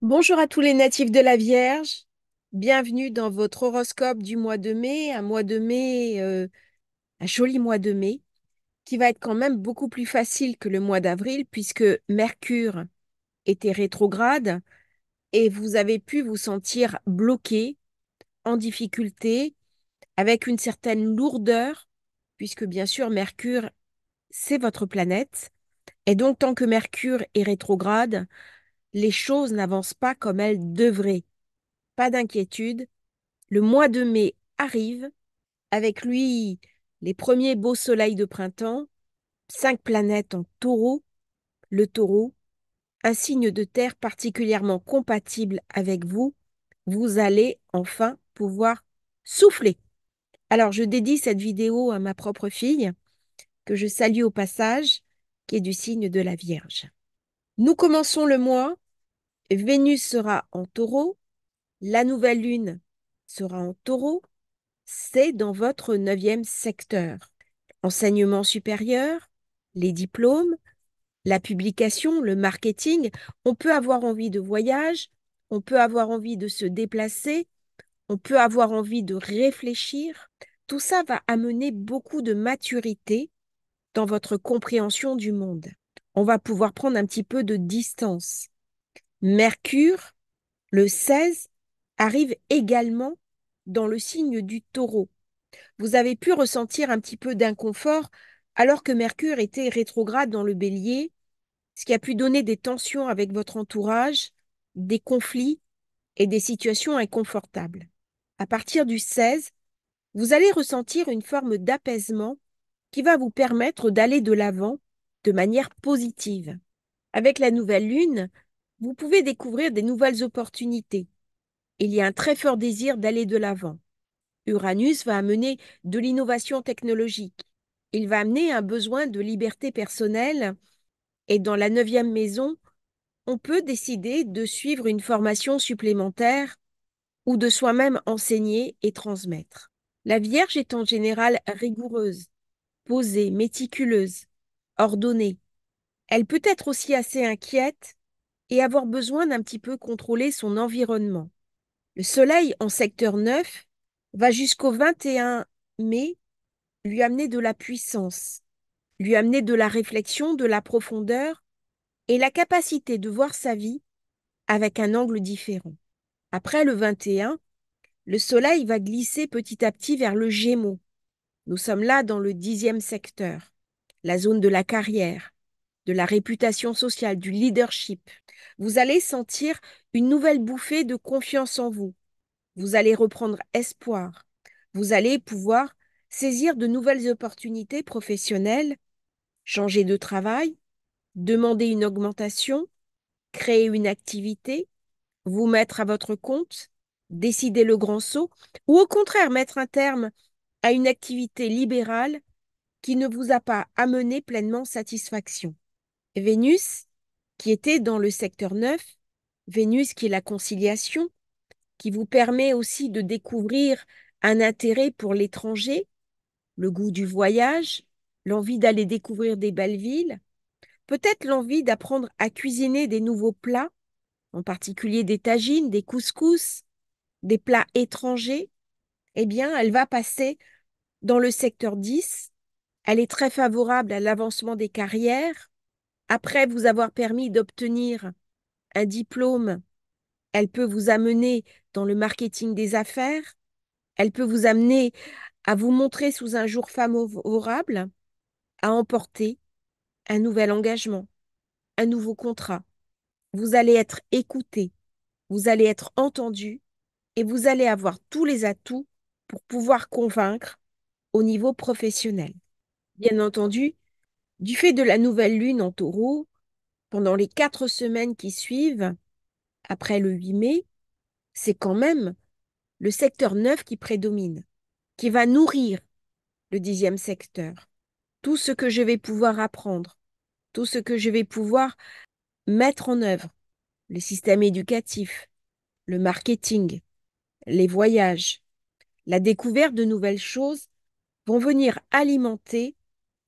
Bonjour à tous les natifs de la Vierge. Bienvenue dans votre horoscope du mois de mai, un mois de mai, un joli mois de mai, qui va être quand même beaucoup plus facile que le mois d'avril, puisque Mercure était rétrograde et vous avez pu vous sentir bloqué, en difficulté, avec une certaine lourdeur, puisque bien sûr Mercure, c'est votre planète. Et donc, tant que Mercure est rétrograde, les choses n'avancent pas comme elles devraient. Pas d'inquiétude. Le mois de mai arrive, avec lui les premiers beaux soleils de printemps, 5 planètes en taureau, le taureau, un signe de terre particulièrement compatible avec vous. Vous allez enfin pouvoir souffler. Alors, je dédie cette vidéo à ma propre fille, que je salue au passage, qui est du signe de la Vierge. Nous commençons le mois. Vénus sera en taureau, la nouvelle lune sera en taureau, c'est dans votre neuvième secteur. Enseignement supérieur, les diplômes, la publication, le marketing. On peut avoir envie de voyage, on peut avoir envie de se déplacer, on peut avoir envie de réfléchir. Tout ça va amener beaucoup de maturité dans votre compréhension du monde. On va pouvoir prendre un petit peu de distance. Mercure, le 16, arrive également dans le signe du taureau. Vous avez pu ressentir un petit peu d'inconfort alors que Mercure était rétrograde dans le bélier, ce qui a pu donner des tensions avec votre entourage, des conflits et des situations inconfortables. À partir du 16, vous allez ressentir une forme d'apaisement qui va vous permettre d'aller de l'avant de manière positive. Avec la nouvelle lune, vous pouvez découvrir des nouvelles opportunités. Il y a un très fort désir d'aller de l'avant. Uranus va amener de l'innovation technologique. Il va amener un besoin de liberté personnelle et dans la neuvième maison, on peut décider de suivre une formation supplémentaire ou de soi-même enseigner et transmettre. La Vierge est en général rigoureuse, posée, méticuleuse, ordonnée. Elle peut être aussi assez inquiète et avoir besoin d'un petit peu contrôler son environnement. Le Soleil en secteur 9 va jusqu'au 21 mai lui amener de la puissance, lui amener de la réflexion, de la profondeur et la capacité de voir sa vie avec un angle différent. Après le 21, le Soleil va glisser petit à petit vers le Gémeaux. Nous sommes là dans le 10e secteur, la zone de la carrière, de la réputation sociale, du leadership. Vous allez sentir une nouvelle bouffée de confiance en vous. Vous allez reprendre espoir. Vous allez pouvoir saisir de nouvelles opportunités professionnelles, changer de travail, demander une augmentation, créer une activité, vous mettre à votre compte, décider le grand saut, ou au contraire mettre un terme à une activité libérale qui ne vous a pas amené pleinement satisfaction. Vénus, qui était dans le secteur 9, Vénus qui est la conciliation, qui vous permet aussi de découvrir un intérêt pour l'étranger, le goût du voyage, l'envie d'aller découvrir des belles villes, peut-être l'envie d'apprendre à cuisiner des nouveaux plats, en particulier des tagines, des couscous, des plats étrangers, eh bien, elle va passer dans le secteur 10. Elle est très favorable à l'avancement des carrières. Après vous avoir permis d'obtenir un diplôme, elle peut vous amener dans le marketing des affaires. Elle peut vous amener à vous montrer sous un jour favorable, à emporter un nouvel engagement, un nouveau contrat. Vous allez être écouté, vous allez être entendu et vous allez avoir tous les atouts pour pouvoir convaincre au niveau professionnel. Bien entendu, du fait de la nouvelle lune en taureau, pendant les 4 semaines qui suivent, après le 8 mai, c'est quand même le secteur 9 qui prédomine, qui va nourrir le 10e secteur. Tout ce que je vais pouvoir apprendre, tout ce que je vais pouvoir mettre en œuvre, le système éducatif, le marketing, les voyages, la découverte de nouvelles choses vont venir alimenter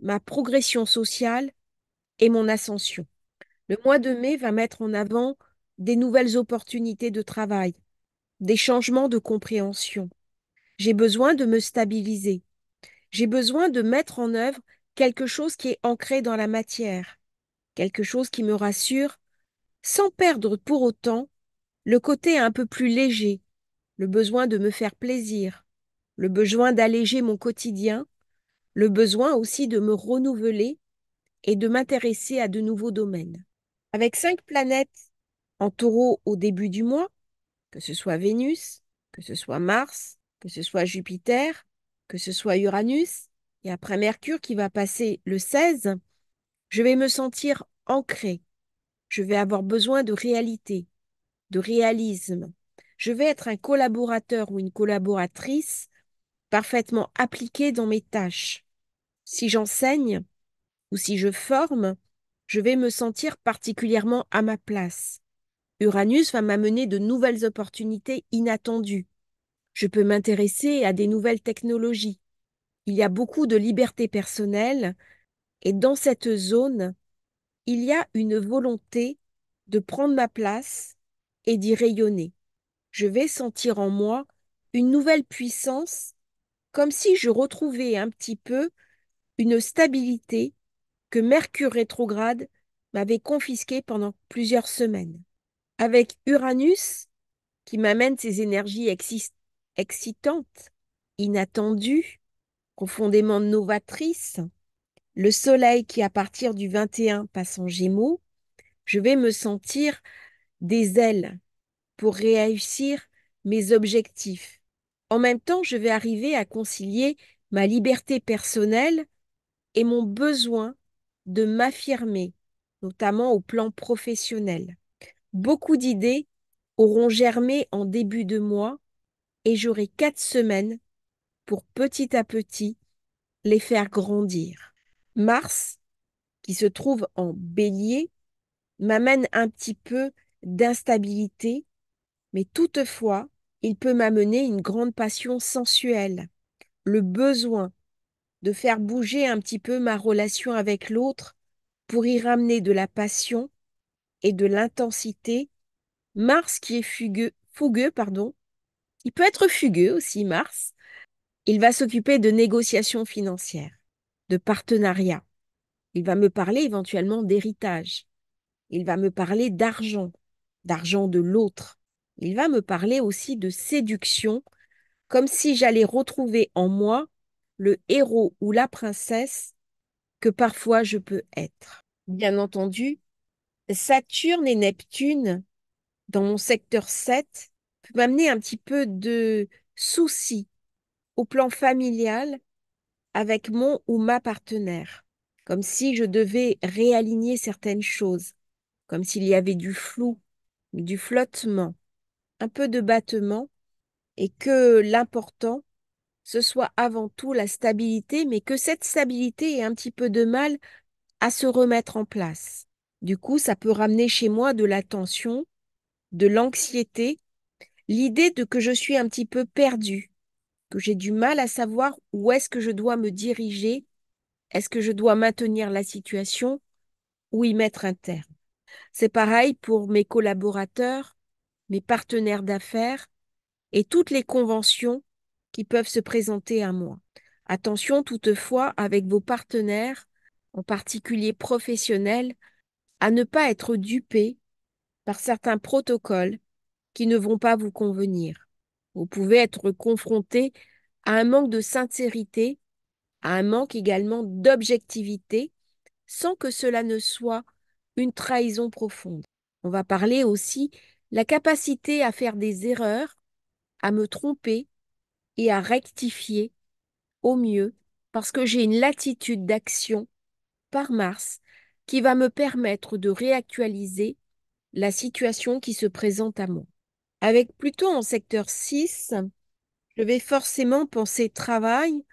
ma progression sociale et mon ascension. Le mois de mai va mettre en avant des nouvelles opportunités de travail, des changements de compréhension. J'ai besoin de me stabiliser. J'ai besoin de mettre en œuvre quelque chose qui est ancré dans la matière, quelque chose qui me rassure, sans perdre pour autant le côté un peu plus léger, le besoin de me faire plaisir, le besoin d'alléger mon quotidien, le besoin aussi de me renouveler et de m'intéresser à de nouveaux domaines. Avec 5 planètes en taureau au début du mois, que ce soit Vénus, que ce soit Mars, que ce soit Jupiter, que ce soit Uranus, et après Mercure qui va passer le 16, je vais me sentir ancrée. Je vais avoir besoin de réalité, de réalisme. Je vais être un collaborateur ou une collaboratrice parfaitement appliquée dans mes tâches. Si j'enseigne ou si je forme, je vais me sentir particulièrement à ma place. Uranus va m'amener de nouvelles opportunités inattendues. Je peux m'intéresser à des nouvelles technologies. Il y a beaucoup de liberté personnelle et dans cette zone, il y a une volonté de prendre ma place et d'y rayonner. Je vais sentir en moi une nouvelle puissance, comme si je retrouvais un petit peu une stabilité que Mercure rétrograde m'avait confisquée pendant plusieurs semaines. Avec Uranus, qui m'amène ces énergies excitantes, inattendues, profondément novatrices, le Soleil qui, à partir du 21, passe en Gémeaux, je vais me sentir des ailes pour réussir mes objectifs. En même temps, je vais arriver à concilier ma liberté personnelle et mon besoin de m'affirmer, notamment au plan professionnel. Beaucoup d'idées auront germé en début de mois et j'aurai 4 semaines pour petit à petit les faire grandir. Mars, qui se trouve en bélier, m'amène un petit peu d'instabilité, mais toutefois, il peut m'amener une grande passion sensuelle, le besoin de faire bouger un petit peu ma relation avec l'autre pour y ramener de la passion et de l'intensité. Mars qui est fougueux, pardon. Il peut être fugueux aussi, Mars. Il va s'occuper de négociations financières, de partenariats. Il va me parler éventuellement d'héritage. Il va me parler d'argent, d'argent de l'autre. Il va me parler aussi de séduction, comme si j'allais retrouver en moi le héros ou la princesse que parfois je peux être. Bien entendu, Saturne et Neptune, dans mon secteur 7, peuvent m'amener un petit peu de soucis au plan familial avec mon ou ma partenaire, comme si je devais réaligner certaines choses, comme s'il y avait du flou, du flottement, un peu de battement, et que l'important, ce soit avant tout la stabilité, mais que cette stabilité ait un petit peu de mal à se remettre en place. Du coup, ça peut ramener chez moi de la tension, de l'anxiété, l'idée de que je suis un petit peu perdue, que j'ai du mal à savoir où est-ce que je dois me diriger, est-ce que je dois maintenir la situation ou y mettre un terme. C'est pareil pour mes collaborateurs, mes partenaires d'affaires et toutes les conventions qui peuvent se présenter à moi. Attention toutefois avec vos partenaires, en particulier professionnels, à ne pas être dupés par certains protocoles qui ne vont pas vous convenir. Vous pouvez être confronté à un manque de sincérité, à un manque également d'objectivité, sans que cela ne soit une trahison profonde. On va parler aussi la capacité à faire des erreurs, à me tromper et à rectifier au mieux, parce que j'ai une latitude d'action par Mars qui va me permettre de réactualiser la situation qui se présente à moi. Avec Pluton en secteur 6, je vais forcément penser travail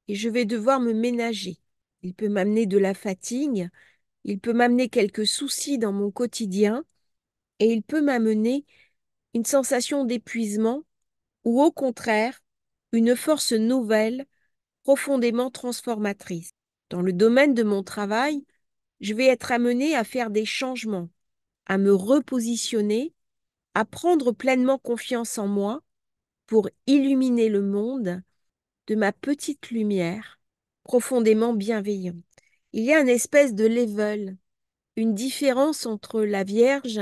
et je vais devoir me ménager. Il peut m'amener de la fatigue, il peut m'amener quelques soucis dans mon quotidien et il peut m'amener une sensation d'épuisement ou au contraire une force nouvelle profondément transformatrice. Dans le domaine de mon travail, je vais être amenée à faire des changements, à me repositionner à prendre pleinement confiance en moi pour illuminer le monde de ma petite lumière profondément bienveillante. Il y a une espèce de level, une différence entre la Vierge,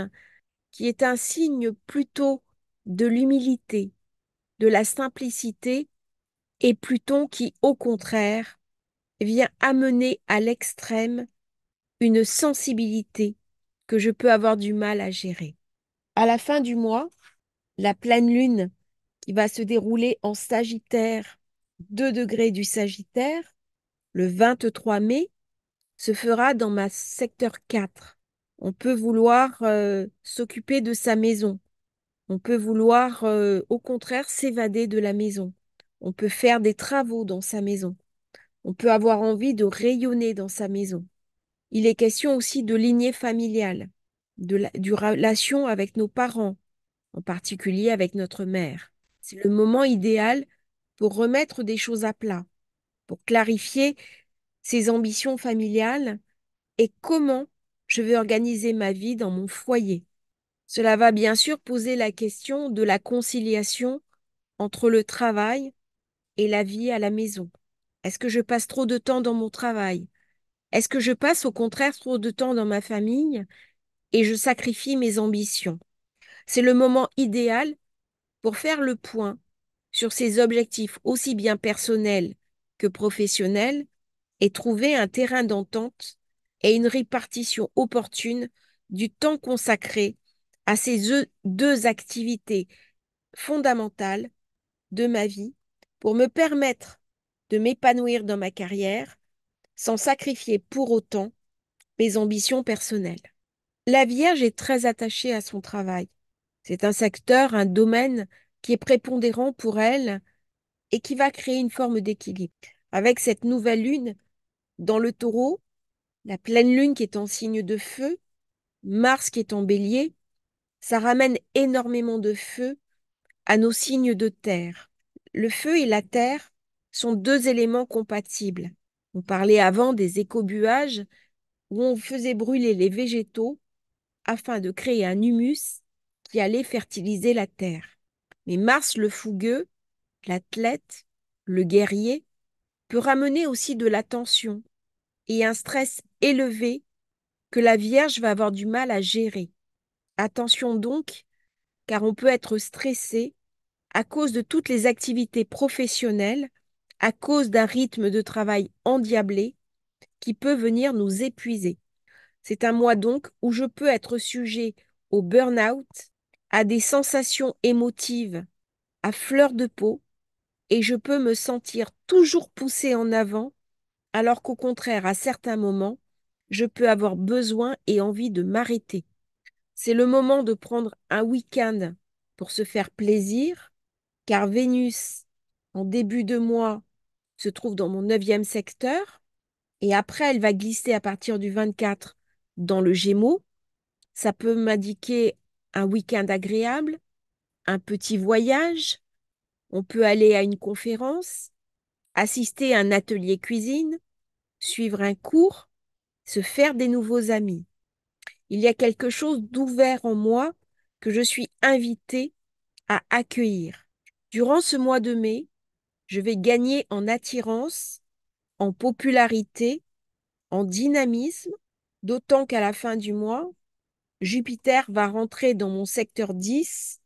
qui est un signe plutôt de l'humilité, de la simplicité, et Pluton qui, au contraire, vient amener à l'extrême une sensibilité que je peux avoir du mal à gérer. À la fin du mois, la pleine lune qui va se dérouler en Sagittaire, 2 degrés du Sagittaire, le 23 mai, se fera dans ma secteur 4. On peut vouloir s'occuper de sa maison. On peut vouloir, au contraire, s'évader de la maison. On peut faire des travaux dans sa maison. On peut avoir envie de rayonner dans sa maison. Il est question aussi de lignée familiale, du relation avec nos parents, en particulier avec notre mère. C'est le moment idéal pour remettre des choses à plat, pour clarifier ses ambitions familiales et comment je vais organiser ma vie dans mon foyer. Cela va bien sûr poser la question de la conciliation entre le travail et la vie à la maison. Est-ce que je passe trop de temps dans mon travail? Est-ce que je passe au contraire trop de temps dans ma famille et je sacrifie mes ambitions? C'est le moment idéal pour faire le point sur ses objectifs aussi bien personnels que professionnels et trouver un terrain d'entente et une répartition opportune du temps consacré à ces deux activités fondamentales de ma vie pour me permettre de m'épanouir dans ma carrière sans sacrifier pour autant mes ambitions personnelles. La Vierge est très attachée à son travail. C'est un secteur, un domaine qui est prépondérant pour elle et qui va créer une forme d'équilibre. Avec cette nouvelle lune dans le Taureau, la pleine lune qui est en signe de feu, Mars qui est en Bélier, ça ramène énormément de feu à nos signes de terre. Le feu et la terre sont deux éléments compatibles. On parlait avant des écobuages où on faisait brûler les végétaux afin de créer un humus qui allait fertiliser la terre. Mais Mars le fougueux, l'athlète, le guerrier, peut ramener aussi de la tension et un stress élevé que la Vierge va avoir du mal à gérer. Attention donc, car on peut être stressé à cause de toutes les activités professionnelles, à cause d'un rythme de travail endiablé qui peut venir nous épuiser. C'est un mois donc où je peux être sujet au burn-out, à des sensations émotives à fleur de peau, et je peux me sentir toujours poussé en avant, alors qu'au contraire, à certains moments, je peux avoir besoin et envie de m'arrêter. C'est le moment de prendre un week-end pour se faire plaisir, car Vénus, en début de mois, se trouve dans mon 9e secteur, et après, elle va glisser à partir du 24 dans le Gémeaux. Ça peut m'indiquer un week-end agréable, un petit voyage, on peut aller à une conférence, assister à un atelier cuisine, suivre un cours, se faire des nouveaux amis. Il y a quelque chose d'ouvert en moi que je suis invitée à accueillir. Durant ce mois de mai, je vais gagner en attirance, en popularité, en dynamisme, d'autant qu'à la fin du mois, Jupiter va rentrer dans mon secteur 10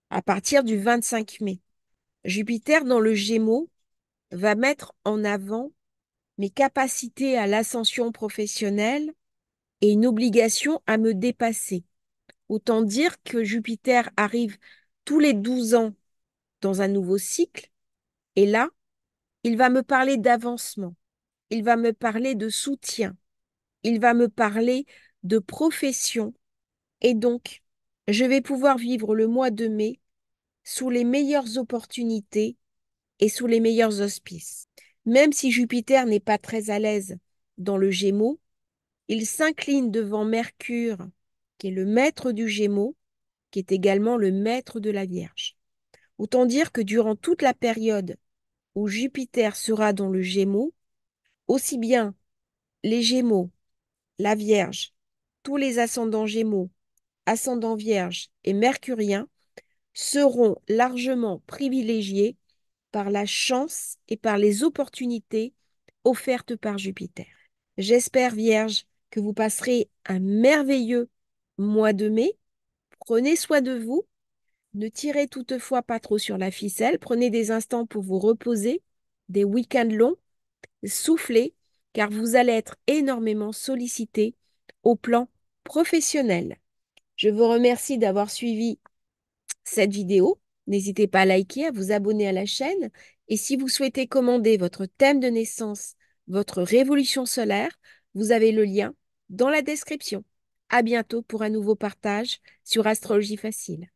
à partir du 25 mai. Jupiter dans le Gémeaux va mettre en avant mes capacités à l'ascension professionnelle et une obligation à me dépasser. Autant dire que Jupiter arrive tous les 12 ans dans un nouveau cycle et là, il va me parler d'avancement, il va me parler de soutien, il va me parler de profession et donc, je vais pouvoir vivre le mois de mai sous les meilleures opportunités et sous les meilleurs auspices. Même si Jupiter n'est pas très à l'aise dans le Gémeaux, il s'incline devant Mercure, qui est le maître du Gémeaux, qui est également le maître de la Vierge. Autant dire que durant toute la période où Jupiter sera dans le Gémeaux, aussi bien les Gémeaux, la Vierge, tous les ascendants Gémeaux ascendant vierge et mercurien seront largement privilégiés par la chance et par les opportunités offertes par Jupiter. J'espère, Vierge, que vous passerez un merveilleux mois de mai. Prenez soin de vous. Ne tirez toutefois pas trop sur la ficelle. Prenez des instants pour vous reposer, des week-ends longs, soufflez, car vous allez être énormément sollicité au plan professionnel. Je vous remercie d'avoir suivi cette vidéo. N'hésitez pas à liker, à vous abonner à la chaîne. Et si vous souhaitez commander votre thème de naissance, votre révolution solaire, vous avez le lien dans la description. À bientôt pour un nouveau partage sur Astrologie Facile.